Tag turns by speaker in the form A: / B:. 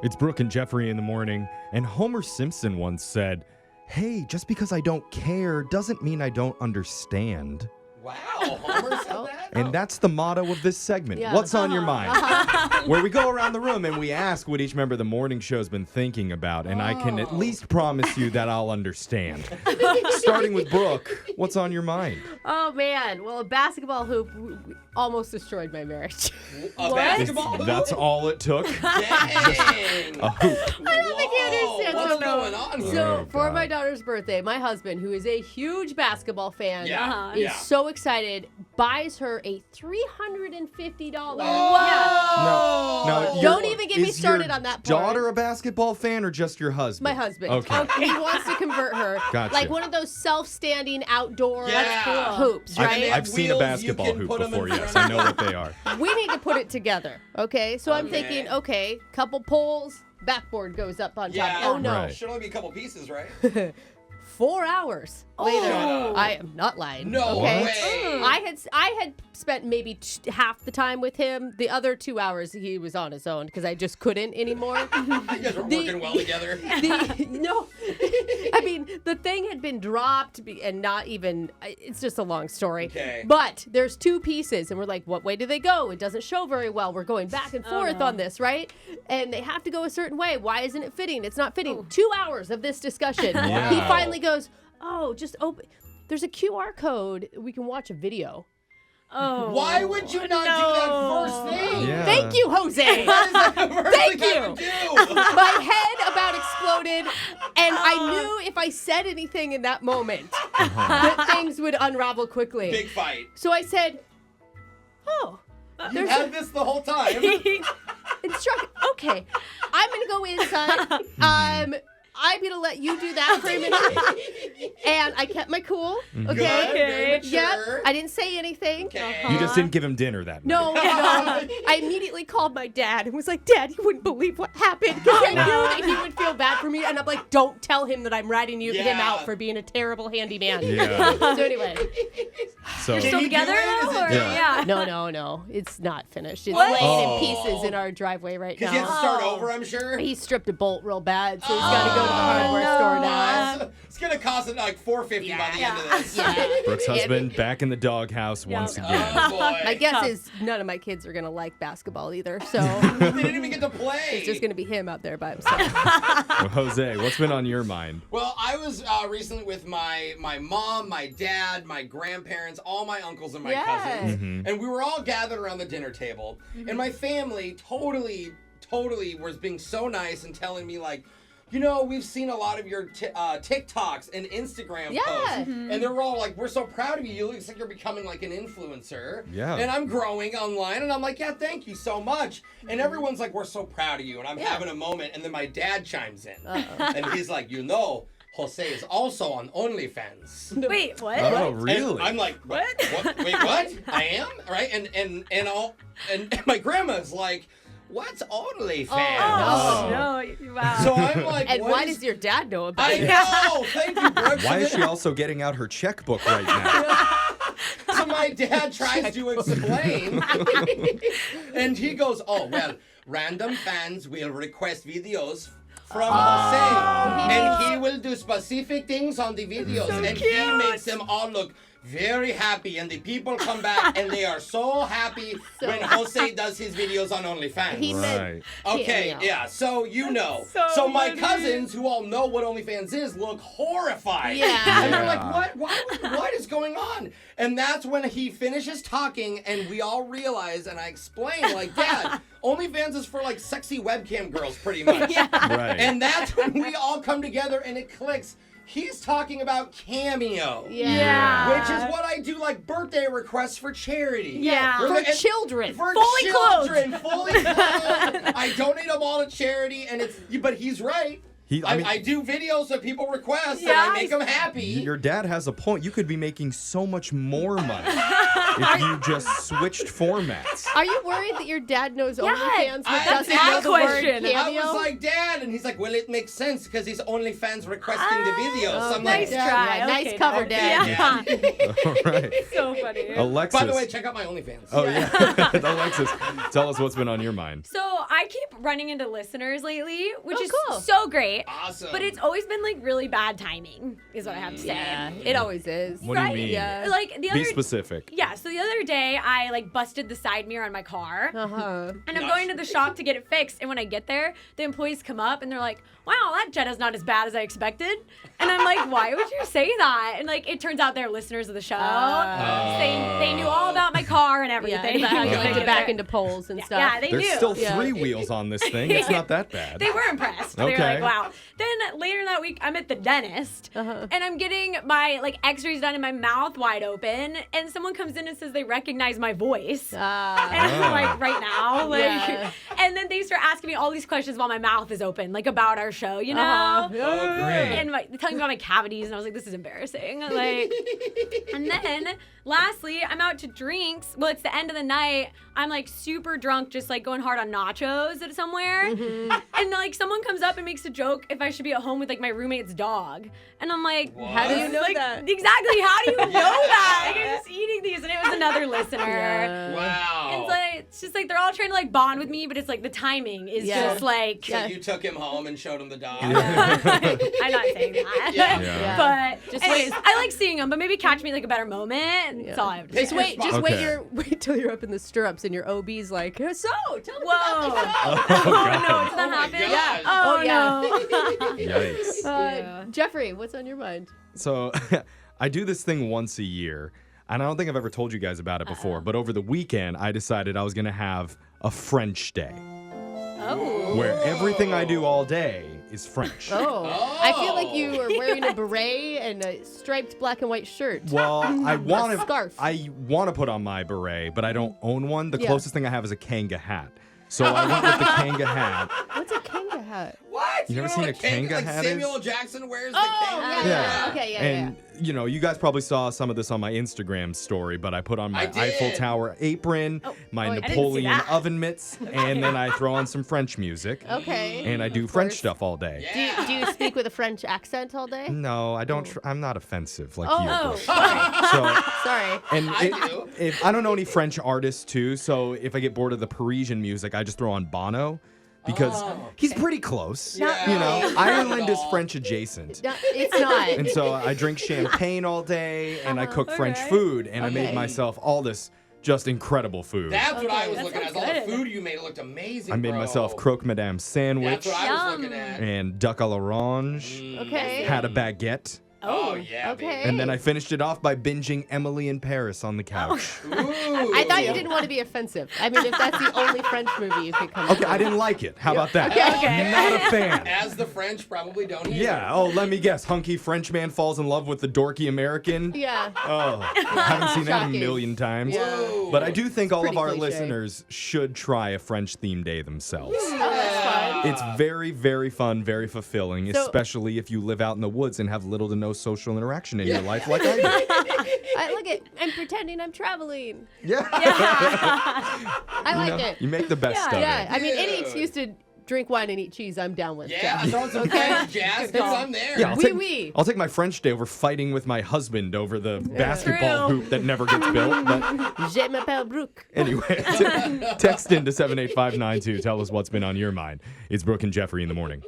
A: It's Brooke and Jeffrey in the morning, and Homer Simpson once said, "Hey, just because I don't care doesn't mean I don't understand."
B: Wow, Homer said that?
A: And that's the motto of this segment.
C: Yeah.
A: What's on your mind? Where we go around the room and we ask what each member of the morning show's been thinking about, and I can at least promise you that I'll understand. Starting with Brooke, what's on your mind?
C: Oh, man. Well, a basketball hoop almost destroyed my marriage.
B: A basketball hoop?
A: That's all it took?
B: Dang.
A: A hoop.
C: I don't think you understand.
B: What's going on here?
C: So,
A: Oh,
C: for
A: God.
C: my daughter's birthday, my husband, who is a huge basketball fan, is
B: Yeah.
C: so excited, buys her a $350.
B: Whoa!
A: No,
C: Don't even get me
A: is
C: started
A: your
C: on that part.
A: daughter a basketball fan or just your husband?
C: My husband.
A: Okay.
C: He wants to convert her.
A: Gotcha.
C: Like one of those self-standing outdoor
B: Yeah.
C: hoops,
B: I've-
C: right?
A: I've seen a
B: Wheels,
A: basketball
B: you can
A: hoop
B: put 'em in
A: before, yes.
B: front
A: I know what they are.
C: We need to put it together, okay? So I'm
B: Okay.
C: thinking, okay, couple poles, backboard goes up on
B: Yeah.
C: top. Oh, no.
A: Right.
B: Should only be a couple pieces, right?
C: 4 hours later,
B: Oh.
C: I am not lying.
B: No
C: okay?
B: way.
C: I had spent maybe half the time with him. The other 2 hours he was on his own because I just couldn't anymore.
B: You guys were working well together.
C: No, I mean the thing had been dropped and not even. It's just a long story.
B: Okay.
C: But there's 2 pieces, and we're like, what way do they go? It doesn't show very well. We're going back and forth on this, right? And they have to go a certain way. Why isn't it fitting? It's not fitting. 2 hours of this discussion.
A: Wow.
C: He finally goes, "Oh, just open. There's a QR code. We can watch a video."
D: Oh.
B: Why would you not do that first thing?
A: Yeah.
C: Thank you, Jose.
B: What is that the first
C: Thank
B: thing I
C: you.
B: would do?
C: My head about exploded, and I knew if I said anything in that moment that things would unravel quickly.
B: Big fight.
C: So I said, "Oh,
B: You
C: there's
B: had this the whole time.
C: instruction. Okay, I'm gonna go inside. I'm gonna let you do that for a minute." And I kept my cool.
A: Mm-hmm.
C: Okay.
B: Good, very mature.
C: Yep. I didn't say anything.
B: Okay.
A: You just didn't give him dinner that night.
C: No. I immediately called my dad and was like, "Dad, you wouldn't believe what happened." Because I knew that he would feel bad for me. And I'm like, "Don't tell him that I'm ratting him
B: Yeah.
C: out for being a terrible handyman."
A: Yeah.
C: So anyway,
A: So
D: You're still
B: you do
D: together
B: it?
D: now?
B: Is it
D: Or?
A: done?
D: Yeah.
C: no. It's not finished. It's
D: What?
C: laying
A: Oh.
C: in pieces in our driveway right
B: Because you have to
C: now.
B: start over, I'm sure.
C: He stripped a bolt real bad, so he's got to go to the hardware
D: no.
C: store now.
B: It's gonna cost it like $450 by the end of this.
C: Yeah.
A: Brooke's husband back in the doghouse once again.
B: Oh boy.
C: My guess is none of my kids are going to like basketball either, so
B: They didn't even get to play.
C: it's just going to be him out there by himself.
A: Well, Jose, what's been on your mind?
B: Well, I was recently with my mom, my dad, my grandparents, all my uncles and my
C: Yeah.
B: cousins,
A: Mm-hmm.
B: and we were all gathered around the dinner table. And my family totally was being so nice and telling me like, you know, we've seen a lot of your TikToks and Instagram
C: Yeah.
B: posts, and they were all like, "We're so proud of you. You look like you're becoming like an influencer."
A: Yeah.
B: And I'm growing online, and I'm like, "Yeah, thank you so much." And everyone's like, "We're so proud of you," and I'm
C: Yeah.
B: having a moment, and then my dad chimes in,
C: Uh-oh.
B: and he's like, "You know, Jose is also on OnlyFans."
D: Wait, what?
A: Oh,
B: And
A: really?
B: I'm like,
D: What?
B: Wait, what? I am? Right? And my grandma's like, "What's OnlyFans?"
D: Oh,
C: Oh.
D: no. Wow.
B: So I'm like,
C: And
B: what
C: why
B: is-
C: does your dad know about
B: I
C: it?
B: know. Thank you, Brooke.
A: Why is she also getting out her checkbook right now?
B: So my dad tries to explain, and he goes, "Oh well, random fans will request videos from Jose, and he will do specific things on the videos, and he
D: cute.
B: makes them all look very happy, and the people come back and they are so happy
C: So-
B: when Jose does his videos on OnlyFans."
C: He
A: Right.
B: Okay,
C: cameo.
B: yeah, so you know.
D: so
B: my
D: funny.
B: cousins, who all know what OnlyFans is, look horrified.
C: Yeah.
B: And they're
A: Yeah.
B: like, what is going on? And that's when he finishes talking, and we all realize, and I explain, like, Dad, OnlyFans is for, like, sexy webcam girls, pretty much.
A: Right.
B: And that's when we all come together, and it clicks. He's talking about Cameo.
C: Yeah.
B: Which is what I do, like, birthday requests for charity.
D: Yeah.
C: For
B: And-
C: children.
B: For
D: Fully
B: children, fully clothed. I donate them all to charity, and but he's right. I do videos that people request, and
D: Yeah.
B: I make them happy.
A: Your dad has a point. You could be making so much more money if you just switched formats.
C: Are you worried that your dad knows OnlyFans but
B: that's
C: doesn't
D: my
C: know the word
D: question.
B: I
C: cameo?
B: was like, Dad, and he's like, well, it makes sense because he's OnlyFans requesting the videos.
C: Oh,
B: So I'm
D: nice
B: like,
D: try.
C: Yeah, nice
D: Okay,
C: cover,
D: no.
C: Dad.
D: Yeah.
A: All right.
D: So funny.
A: Alexis.
B: by the way, check out my OnlyFans.
A: Oh, yeah. Alexis, tell us what's been on your mind.
D: So I keep running into listeners lately, which is
C: cool.
D: so great.
B: Awesome.
D: But it's always been like really bad timing, is what I have to say.
C: Yeah, it always is.
A: What do you
D: Right?
A: mean?
C: Yeah.
D: Like the
A: Be
D: other
A: specific.
D: Yeah, so the other day I like busted the side mirror on my car.
C: Uh-huh.
D: And I'm
B: Nice.
D: going to the shop to get it fixed. And when I get there, the employees come up and they're like, wow, that Jetta's not as bad as I expected. And I'm like, why would you say that? And like, it turns out they're listeners of the show. They knew all about my car and
C: Yeah,
D: everything.
C: about how you
A: Yeah.
C: like to back into poles and stuff.
D: Yeah, they
A: There's
D: do.
A: still
C: Yeah.
A: 3 wheels on this thing. It's not that bad.
D: They were impressed. They were
A: Okay.
D: like, wow. Then later that week, I'm at the dentist
C: Uh-huh.
D: and I'm getting my like x-rays done in my mouth wide open. And someone comes in and says they recognize my voice. And I'm like, right now? Like,
C: Yeah.
D: and then they start asking me all these questions while my mouth is open, like about our show, you know?
C: Uh-huh.
B: Oh, great.
D: And telling me about my cavities, and I was like, this is embarrassing. Like, and then lastly, I'm out to drinks. Well, it's the end of the night. I'm like super drunk, just like going hard on nachos at somewhere. And like someone comes up and makes a joke if I should be at home with like my roommate's dog. And I'm like,
C: How do you know
D: like,
C: that?
D: Exactly. How do you know that? Like, I'm just eating these, and it was another listener.
C: Yeah.
B: Wow.
D: And it's just like they're all trying to like bond with me, but it's like the timing is
C: Yeah.
D: just like.
B: So you took him home and showed him the dog.
D: I'm not saying that.
B: Yeah.
A: Yeah.
D: But
C: Just
D: anyways,
C: wait.
D: I like seeing them, but maybe catch me like a better moment. That's all I have to say.
C: Just wait, just
A: Okay.
C: wait till you're up in the stirrups and your OB's like, so tell me
D: Whoa.
C: about the show."
D: Oh no, did that
B: my
D: happen?
B: gosh.
D: Oh,
C: Oh, yeah.
D: no.
A: Yikes.
D: Yeah.
C: Jeffrey, what's on your mind?
A: So I do this thing once a year, and I don't think I've ever told you guys about it before, but over the weekend, I decided I was going to have a French day
D: Oh.
A: where everything I do all day is French.
C: Oh. I feel like you are wearing a beret and a striped black and white shirt.
A: Well, I want
C: scarf.
A: to put on my beret, but I don't own one. The
C: Yeah.
A: closest thing I have is a Kanga hat. So I went with the Kanga hat.
C: What's a Kanga hat?
B: What?
A: You never
B: know
A: seen
B: what
A: a Kanga
B: like
A: hat
B: Samuel
A: is?
B: L. Jackson wears the
C: Oh,
B: Kanga?
C: yeah. Okay, yeah,
A: And, you know, you guys probably saw some of this on my Instagram story, but I put on my
B: I did.
A: Eiffel Tower apron, my
C: I didn't see
A: Napoleon
D: that.
A: oven mitts, and then I throw on some French music.
C: Okay.
A: And I do
C: Of
A: French
C: course.
A: stuff all day.
B: Yeah.
C: Do you speak with a French accent all day?
A: No, I don't. I'm not offensive like you.
D: Oh.
A: Brooke. So,
C: Sorry.
A: and
B: I do.
A: if I don't know any French artists too, so if I get bored of the Parisian music, I just throw on Bono. Because he's pretty close.
B: Yeah.
A: You know,
B: Not
A: Ireland is
B: at all.
A: French adjacent.
C: No, it's not.
A: And so I drink champagne all day and I cook French
D: Alright.
A: food and I
C: Okay.
A: made myself all this just incredible food.
B: That's what I
C: Okay.
B: was
D: That
B: looking at.
D: sounds
B: All the
D: good.
B: food you made, it looked amazing.
A: I made
B: bro.
A: myself croque madame sandwich
B: That's what I was
D: Yum.
B: looking at.
A: and duck à l'orange,
C: Okay.
A: had a baguette,
B: Oh, yeah.
C: Okay.
A: and then I finished it off by binging Emily in Paris on the couch.
B: Baby. Ooh.
C: I thought you didn't want to be offensive. I mean, if that's the only French movie you could come up
A: Okay, I didn't like it. How about that?
D: Okay.
A: Not a fan.
B: As the French probably don't either.
A: Yeah. Oh, let me guess. Hunky French man falls in love with the dorky American.
C: with. Yeah.
A: Oh, haven't seen that a
C: Shocking.
A: million times.
C: Yeah.
B: Whoa.
A: But I do think all of
C: pretty
A: our
C: cliche.
A: listeners should try a French theme day themselves.
C: Oh, that's fun.
A: It's very, very fun, very fulfilling,
C: So-
A: especially if you live out in the woods and have little to no social interaction in your life like I do.
C: I look at. I'm pretending I'm traveling.
A: Yeah.
C: I like it.
A: You make the best of
C: Yeah.
A: it.
C: I mean, any
B: Dude.
C: excuse to drink wine and eat cheese, I'm down with.
B: Yeah,
C: So.
B: throwing some French jazz, because I'm there.
A: Yeah,
C: Oui, oui.
A: I'll take my French day over fighting with my husband over the basketball
D: True.
A: hoop that never gets built. But
C: Je m'appelle Brooke.
A: anyway, text into 78592. Tell us what's been on your mind. It's Brooke and Jeffrey in the morning.